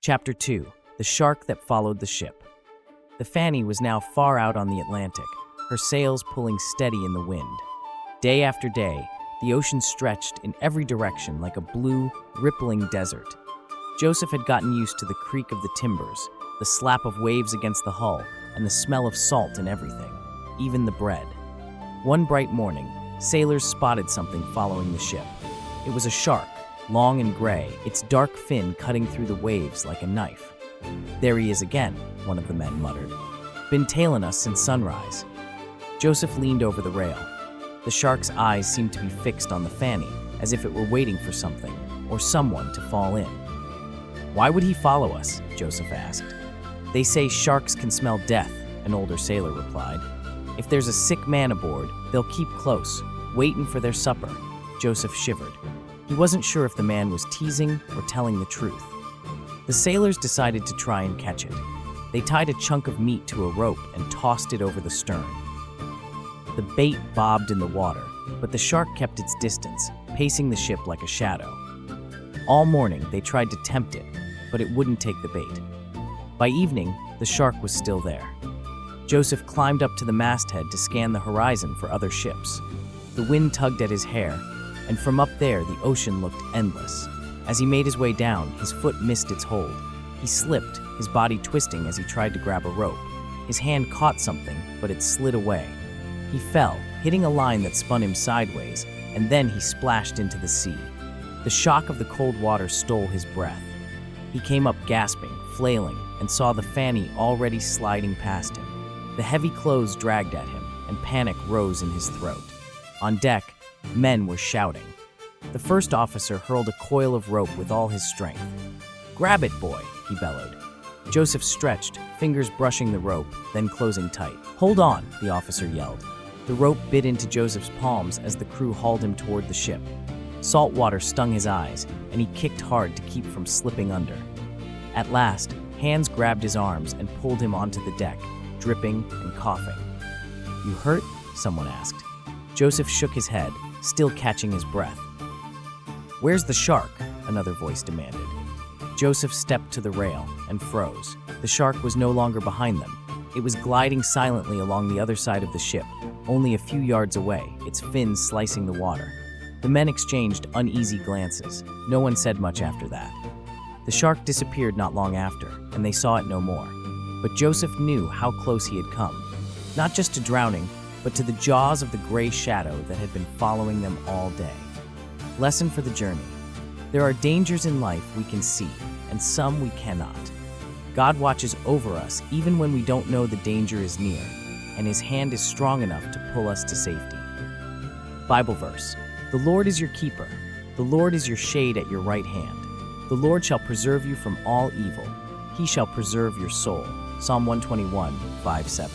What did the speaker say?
Chapter 2: The Shark That Followed the Ship. The Fanny was now far out on the Atlantic, her sails pulling steady in the wind. Day after day, the ocean stretched in every direction like a blue, rippling desert. Joseph had gotten used to the creak of the timbers, the slap of waves against the hull, and the smell of salt in everything, even the bread. One bright morning, sailors spotted something following the ship. It was a shark, long and gray, its dark fin cutting through the waves like a knife. "There he is again," one of the men muttered. "Been tailing us since sunrise." Joseph leaned over the rail. The shark's eyes seemed to be fixed on the Fanny, as if it were waiting for something, or someone, to fall in. "Why would he follow us?" Joseph asked. "They say sharks can smell death," an older sailor replied. "If there's a sick man aboard, they'll keep close, waiting for their supper." Joseph shivered. He wasn't sure if the man was teasing or telling the truth. The sailors decided to try and catch it. They tied a chunk of meat to a rope and tossed it over the stern. The bait bobbed in the water, but the shark kept its distance, pacing the ship like a shadow. All morning, they tried to tempt it, but it wouldn't take the bait. By evening, the shark was still there. Joseph climbed up to the masthead to scan the horizon for other ships. The wind tugged at his hair, and from up there, the ocean looked endless. As he made his way down, his foot missed its hold. He slipped, his body twisting as he tried to grab a rope. His hand caught something, but it slid away. He fell, hitting a line that spun him sideways, and then he splashed into the sea. The shock of the cold water stole his breath. He came up gasping, flailing, and saw the Fanny already sliding past him. The heavy clothes dragged at him, and panic rose in his throat. On deck, men were shouting. The first officer hurled a coil of rope with all his strength. "Grab it, boy," he bellowed. Joseph stretched, fingers brushing the rope, then closing tight. "Hold on," the officer yelled. The rope bit into Joseph's palms as the crew hauled him toward the ship. Salt water stung his eyes, and he kicked hard to keep from slipping under. At last, hands grabbed his arms and pulled him onto the deck, dripping and coughing. "You hurt?" someone asked. Joseph shook his head, still catching his breath. "Where's the shark?" another voice demanded. Joseph stepped to the rail and froze. The shark was no longer behind them. It was gliding silently along the other side of the ship, only a few yards away, its fins slicing the water. The men exchanged uneasy glances. No one said much after that. The shark disappeared not long after, and they saw it no more. But Joseph knew how close he had come, not just to drowning, but to the jaws of the gray shadow that had been following them all day. Lesson for the journey. There are dangers in life we can see, and some we cannot. God watches over us even when we don't know the danger is near, and His hand is strong enough to pull us to safety. Bible verse: "The Lord is your keeper. The Lord is your shade at your right hand. The Lord shall preserve you from all evil. He shall preserve your soul." Psalm 121, 5-7.